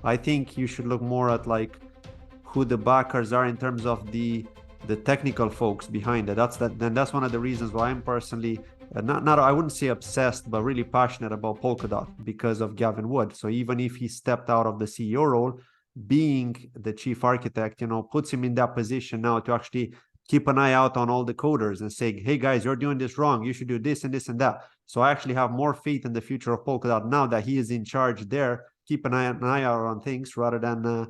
I think you should look more at like who the backers are in terms of the technical folks behind it. That's one of the reasons why I'm personally not I wouldn't say obsessed, but really passionate about Polkadot because of Gavin Wood. So even if he stepped out of the CEO role, being the chief architect, puts him in that position now to actually keep an eye out on all the coders and say, hey guys, you're doing this wrong. You should do this and this and that. So I actually have more faith in the future of Polkadot now that he is in charge there. Keep an eye out on things rather than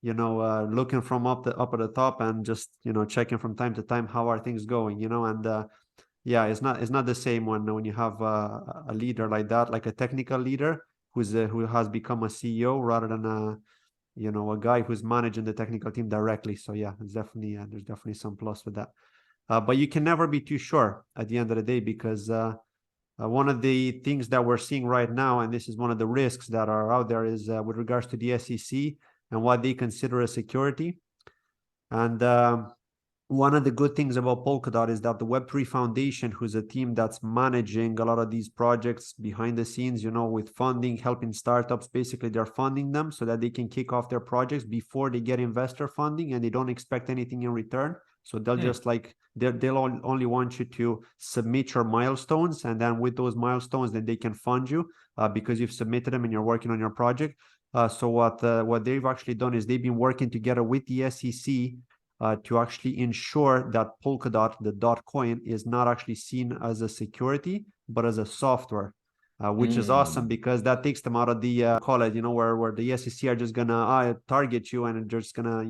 looking from up at the top and just checking from time to time how are things going, and yeah, it's not the same when you have a leader like that, like a technical leader who has become a CEO rather than a guy who's managing the technical team directly. So yeah, it's definitely there's definitely some plus with that. But you can never be too sure at the end of the day because one of the things that we're seeing right now, and this is one of the risks that are out there, is with regards to the SEC and what they consider a security. And one of the good things about Polkadot is that the Web3 Foundation, who's a team that's managing a lot of these projects behind the scenes, with funding, helping startups, basically they're funding them so that they can kick off their projects before they get investor funding and they don't expect anything in return. So they'll just they'll only want you to submit your milestones, and then with those milestones, then they can fund you because you've submitted them and you're working on your project. So what they've actually done is they've been working together with the SEC to actually ensure that Polkadot, the dot coin, is not actually seen as a security, but as a software, which is awesome because that takes them out of the call it, where the SEC are just gonna target you and they're just gonna,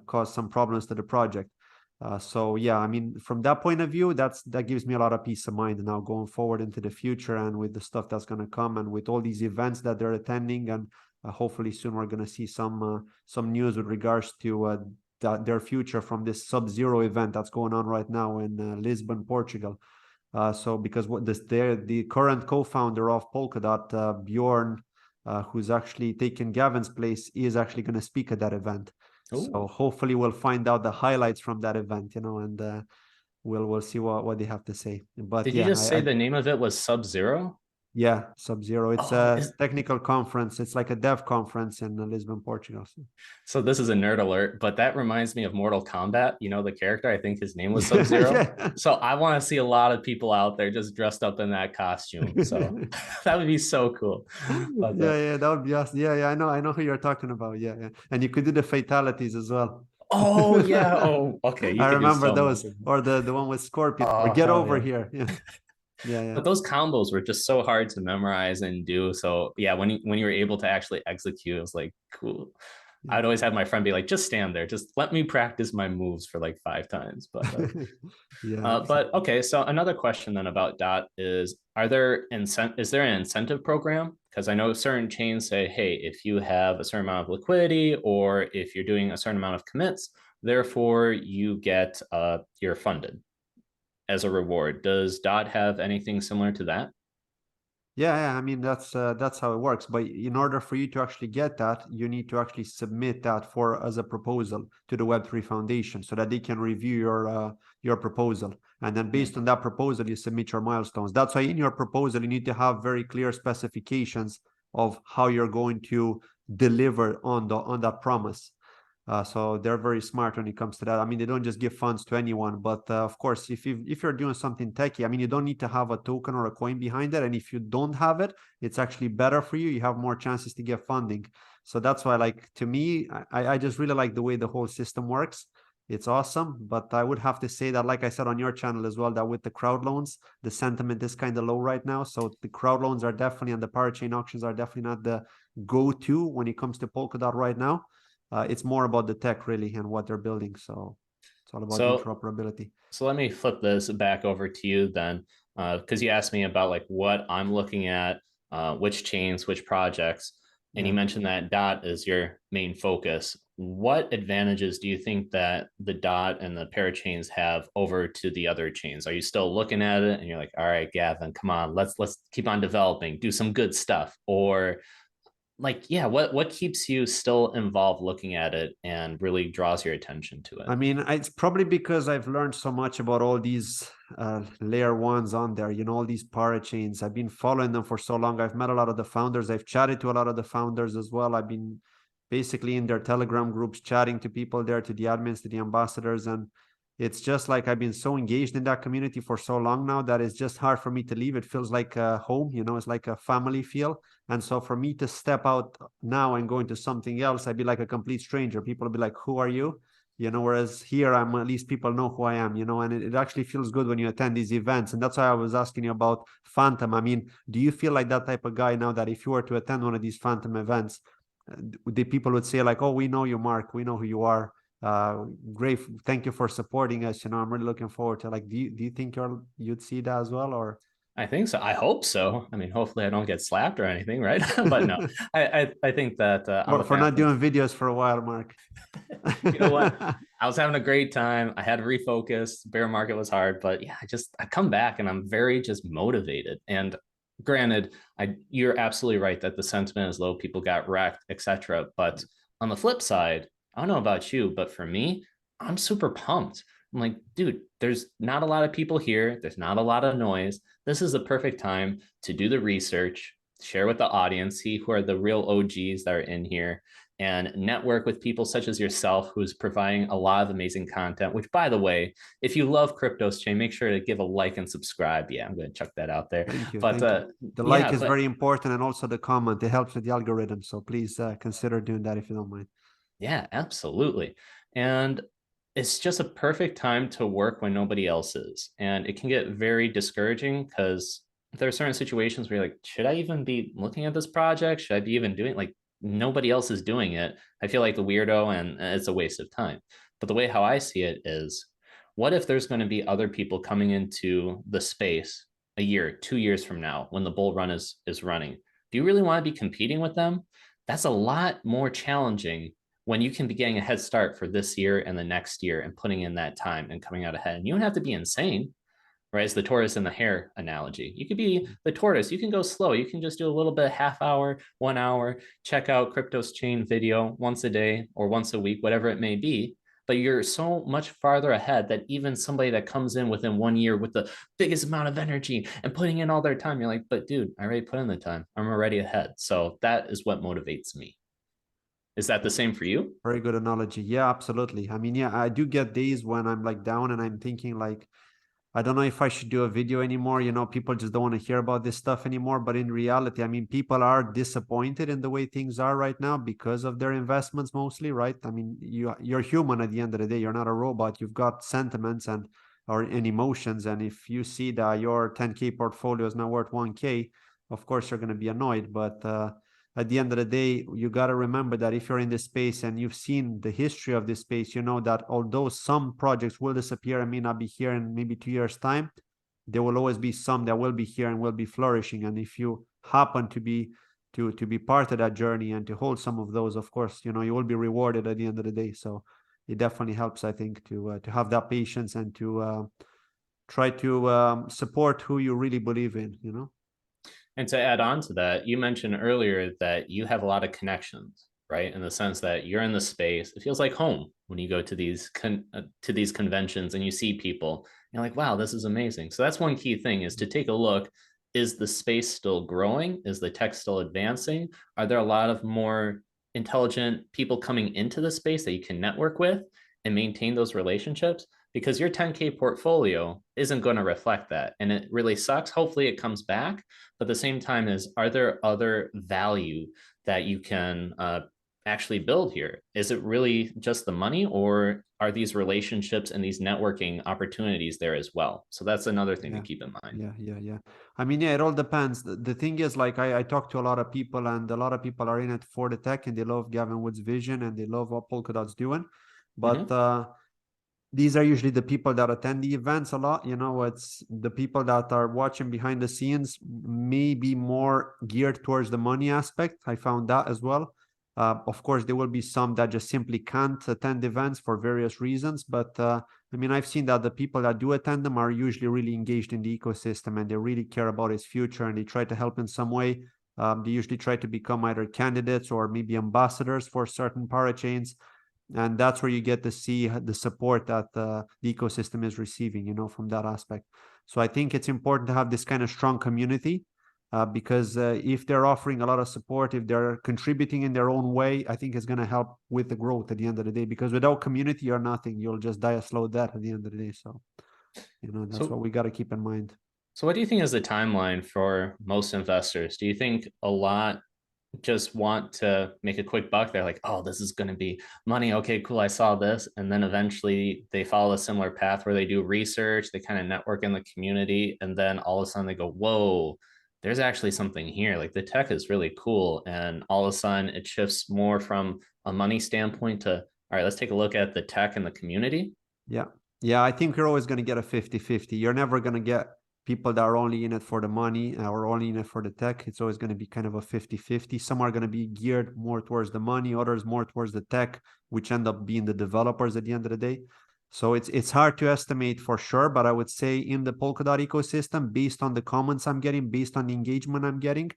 cause some problems to the project. So yeah, I mean, from that point of view, that gives me a lot of peace of mind now going forward into the future and with the stuff that's going to come and with all these events that they're attending, and hopefully soon we're going to see some news with regards to their future from this Sub-Zero event that's going on right now in Lisbon, Portugal. So because the current co-founder of Polkadot, Bjorn, who's actually taken Gavin's place, is actually going to speak at that event. Ooh. So hopefully we'll find out the highlights from that event, and we'll see what they have to say. But did you just say the name of it was Sub-Zero? Yeah, Sub-Zero. It's a technical conference. It's like a dev conference in Lisbon, Portugal. So this is a nerd alert, but that reminds me of Mortal Kombat. The character, I think his name was Sub-Zero. Yeah. So I want to see a lot of people out there just dressed up in that costume. So that would be so cool. But, yeah, that would be awesome. Yeah, I know who you're talking about. Yeah. And you could do the fatalities as well. Oh yeah. Oh, okay. I remember those, or the one with Scorpion, or get over here. Yeah. Yeah. But those combos were just so hard to memorize and do. So yeah, when you were able to actually execute, it was like cool. Yeah. I'd always have my friend be like, just stand there, just let me practice my moves for like 5 times. But but okay, so another question then about DOT is, is there an incentive program? Because I know certain chains say, hey, if you have a certain amount of liquidity or if you're doing a certain amount of commits, therefore you get you're funded as a reward. Does DOT have anything similar to that? Yeah. I mean, that's how it works. But in order for you to actually get that, you need to actually submit that as a proposal to the Web3 Foundation so that they can review your proposal. And then based on that proposal, you submit your milestones. That's why in your proposal, you need to have very clear specifications of how you're going to deliver on that promise. So they're very smart when it comes to that. I mean, they don't just give funds to anyone, but of course, if you're doing something techy, I mean, you don't need to have a token or a coin behind it. And if you don't have it, it's actually better for you. You have more chances to get funding. So that's why, like, to me, I just really like the way the whole system works. It's awesome. But I would have to say that, like I said on your channel as well, that with the crowd loans, the sentiment is kind of low right now. So the crowd loans are definitely, and the parachain auctions are definitely not the go-to when it comes to Polkadot right now. It's more about the tech really and what they're building. So it's all about interoperability. So let me flip this back over to you then, because you asked me about like what I'm looking at, which chains, which projects, and you mentioned that DOT is your main focus. What advantages do you think that the DOT and the parachains have over to the other chains? Are you still looking at it and you're like, all right, Gavin, come on, let's keep on developing, do some good stuff? Or like, yeah, what keeps you still involved looking at it and really draws your attention to it? I mean, it's probably because I've learned so much about all these layer ones on there, you know, all these parachains. I've been following them for so long. I've met a lot of the founders. I've chatted to a lot of the founders as well. I've been basically in their Telegram groups, chatting to people there, to the admins, to the ambassadors. And it's just like I've been so engaged in that community for so long now that it's just hard for me to leave. It feels like a home, you know, it's like a family feel. And so for me to step out now and go into something else, I'd be like a complete stranger. People will be like, who are you? You know, whereas here I'm, at least people know who I am, you know, and it actually feels good when you attend these events. And that's why I was asking you about Phantom. I mean, do you feel like that type of guy now, that if you were to attend one of these Phantom events, the people would say like, oh, we know you, Mark, we know who you are, great, thank you for supporting us, you know, I'm really looking forward to, like, do you think you'd see that as well, or? I think so. I hope so. I mean, hopefully I don't get slapped or anything, right? But no, I think that on the For not Phantom, doing videos for a while, Mark. you know what? I was having a great time. I had to refocus. Bear market was hard, but yeah, I come back and I'm very just motivated. And granted, you're absolutely right that the sentiment is low, people got wrecked, etc. But on the flip side, I don't know about you, but for me, I'm super pumped. I'm like, dude, there's not a lot of people here. There's not a lot of noise. This is the perfect time to do the research, share with the audience, see who are the real OGs that are in here, and network with people such as yourself, who's providing a lot of amazing content, which, by the way, if you love Cryptos Chain, make sure to give a like and subscribe. Yeah, I'm going to chuck that out there. Thank you, But thank you. The yeah, like is but very important, and also the comment. It helps with the algorithm. So please consider doing that if you don't mind. yeah, absolutely. And it's just a perfect time to work when nobody else is. And it can get very discouraging because there are certain situations where you're like, should I even be looking at this project? Should I be even doing, like, nobody else is doing it? I feel like the weirdo and it's a waste of time. But the way how I see it is, what if there's going to be other people coming into the space a year, 2 years from now when the bull run is running? Do you really want to be competing with them? That's a lot more challenging when you can be getting a head start for this year and the next year and putting in that time and coming out ahead. And you don't have to be insane, right? It's the tortoise and the hare analogy. You could be the tortoise. You can go slow. You can just do a little bit, half hour, 1 hour, check out Cryptos Chain video once a day or once a week, whatever it may be. But you're so much farther ahead that even somebody that comes in within 1 year with the biggest amount of energy and putting in all their time, you're like, but dude, I already put in the time. I'm already ahead. So that is what motivates me. Is that the same for you? Very good analogy. Yeah, absolutely. I mean, yeah, I do get days when I'm like down and I'm thinking like, I don't know if I should do a video anymore. You know, people just don't want to hear about this stuff anymore. But in reality, I mean, people are disappointed in the way things are right now because of their investments mostly, right? I mean, you're human at the end of the day. You're not a robot. You've got sentiments and emotions. And if you see that your 10K portfolio is now worth 1K, of course you're going to be annoyed. But at the end of the day, you got to remember that if you're in this space and you've seen the history of this space, you know that although some projects will disappear and may not be here in maybe 2 years' time, there will always be some that will be here and will be flourishing. And if you happen to be part of that journey and to hold some of those, of course, you know, you will be rewarded at the end of the day. So it definitely helps, I think, to have that patience and to try to support who you really believe in, you know. And to add on to that, you mentioned earlier that you have a lot of connections, right? In the sense that you're in the space. It feels like home when you go to these conventions and you see people. You're like, wow, this is amazing. So that's one key thing, is to take a look. Is the space still growing? Is the tech still advancing? Are there a lot of more intelligent people coming into the space that you can network with and maintain those relationships? Because your 10K portfolio isn't going to reflect that. And it really sucks. Hopefully it comes back. But at the same time, are there other value that you can actually build here? Is it really just the money, or are these relationships and these networking opportunities there as well? So that's another thing to keep in mind. Yeah. I mean, yeah, it all depends. The thing is, like, I talk to a lot of people, and a lot of people are in it for the tech, and they love Gavin Wood's vision, and they love what Polkadot's doing. But these are usually the people that attend the events a lot. You know, it's the people that are watching behind the scenes, may be more geared towards the money aspect. I found that as well. Of course, there will be some that just simply can't attend events for various reasons. But I mean, I've seen that the people that do attend them are usually really engaged in the ecosystem, and they really care about its future, and they try to help in some way. They usually try to become either candidates or maybe ambassadors for certain parachains. And that's where you get to see the support that the ecosystem is receiving, from that aspect. So I think it's important to have this kind of strong community, because if they're offering a lot of support, if they're contributing in their own way, I think it's going to help with the growth at the end of the day, because without community, you're nothing. You'll just die a slow death at the end of the day. So, that's what So we got to keep in mind. So, what do you think is the timeline for most investors? Do you think a lot just want to make a quick buck? They're like, oh, this is going to be money. Okay, cool. I saw this. And then eventually they follow a similar path where they do research, they kind of network in the community. And then all of a sudden they go, whoa, there's actually something here. Like the tech is really cool. And all of a sudden it shifts more from a money standpoint to, all right, let's take a look at the tech and the community. Yeah. Yeah. I think you're always going to get a 50-50. You're never going to get people that are only in it for the money or only in it for the tech. It's always going to be kind of a 50-50. Some are going to be geared more towards the money, others more towards the tech, which end up being the developers at the end of the day. So it's hard to estimate for sure, but I would say in the Polkadot ecosystem, based on the comments I'm getting, based on the engagement I'm getting,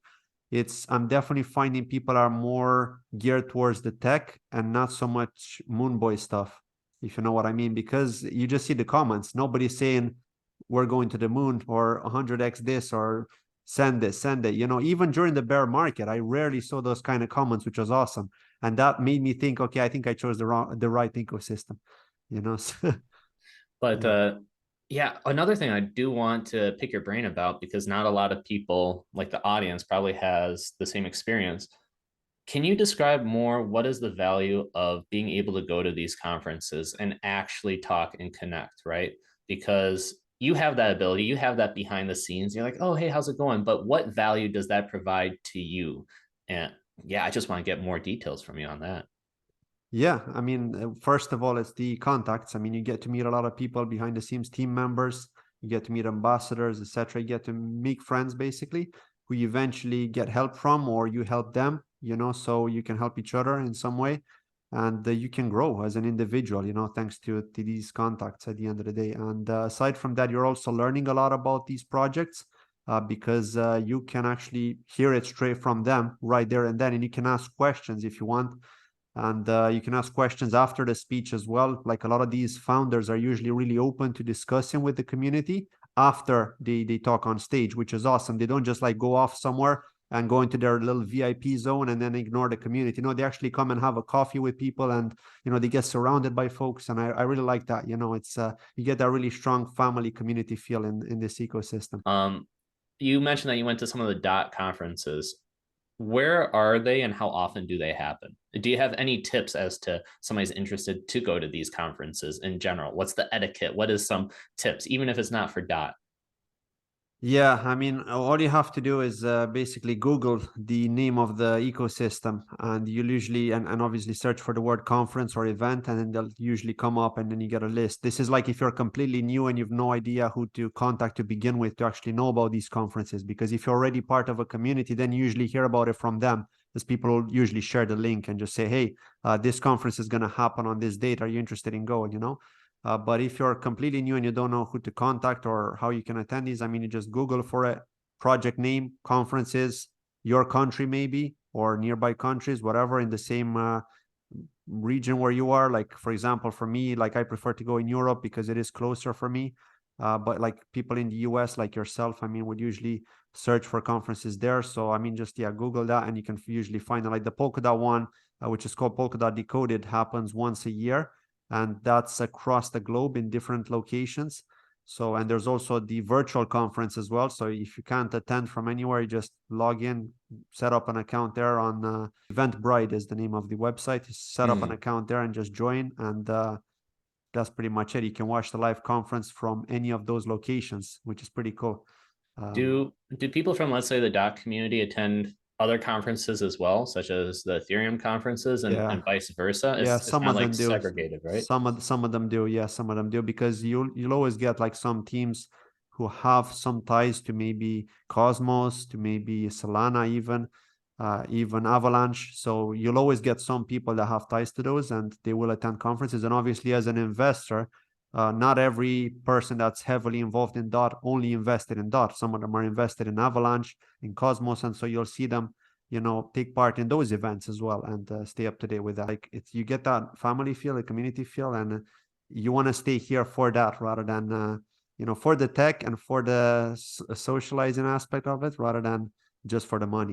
I'm definitely finding people are more geared towards the tech and not so much Moonboy stuff, if you know what I mean, because you just see the comments. Nobody's saying we're going to the moon or 100x this or send this, send it. Even during the bear market, I rarely saw those kind of comments, which was awesome. And that made me think, okay, I think I chose the right ecosystem, But yeah. yeah, another thing I do want to pick your brain about, because not a lot of people, like the audience, probably has the same experience. Can you describe more what is the value of being able to go to these conferences and actually talk and connect, right? Because you have that ability, you have that behind the scenes. You're like, oh, hey, how's it going? But what value does that provide to you? And yeah, I just want to get more details from you on that. Yeah, I mean, first of all, it's the contacts. I mean, you get to meet a lot of people behind the scenes, team members. You get to meet ambassadors, etc. You get to make friends, basically, who you eventually get help from, or you help them. So you can help each other in some way, and you can grow as an individual. Thanks to these contacts at the end of the day. And aside from that, you're also learning a lot about these projects. Because you can actually hear it straight from them right there and then, and you can ask questions if you want, and you can ask questions after the speech as well. Like a lot of these founders are usually really open to discussing with the community after they talk on stage, which is awesome. They don't just like go off somewhere and go into their little VIP zone and then ignore the community. They actually come and have a coffee with people, and they get surrounded by folks. And I really like that. It's you get that really strong family community feel in this ecosystem. You mentioned that you went to some of the dot conferences. Where are they and how often do they happen? Do you have any tips as to somebody's interested to go to these conferences in general? What's the etiquette? What is some tips, even if it's not for dot? Yeah, I mean, all you have to do is basically Google the name of the ecosystem, and you'll usually, and obviously search for the word conference or event, and then they'll usually come up, and then you get a list. This is like if you're completely new and you've no idea who to contact to begin with to actually know about these conferences, because if you're already part of a community, then you usually hear about it from them, as people will usually share the link and just say, hey, this conference is going to happen on this date. Are you interested in going? But if you're completely new and you don't know who to contact or how you can attend these, I mean, you just Google for it, project name, conferences, your country maybe, or nearby countries, whatever in the same region where you are. Like, for example, for me, like I prefer to go in Europe because it is closer for me. But like people in the US, like yourself, I mean, would usually search for conferences there. So, I mean, just, yeah, Google that and you can usually find it. Like the Polkadot one, which is called Polkadot Decoded, happens once a year, and that's across the globe in different locations. So, and there's also the virtual conference as well. So if you can't attend from anywhere, you just log in, set up an account there on Eventbrite is the name of the website. You set up an account there and just join, and that's pretty much it. You can watch the live conference from any of those locations, which is pretty cool. Do people from, let's say, the dot community attend other conferences as well, such as the Ethereum conferences Yeah. and vice versa? Yeah, It's some not of like them do. segregated, right? Some of them do. Yeah, some of them do, because you'll always get like some teams who have some ties to maybe Cosmos, to maybe Solana, even Avalanche. So you'll always get some people that have ties to those, and they will attend conferences. And obviously, as an investor, Not every person that's heavily involved in DOT only invested in DOT. Some of them are invested in Avalanche, in Cosmos, and so you'll see them, take part in those events as well and stay up to date with that. Like you get that family feel, a community feel, and you want to stay here for that rather than for the tech and for the socializing aspect of it, rather than just for the money.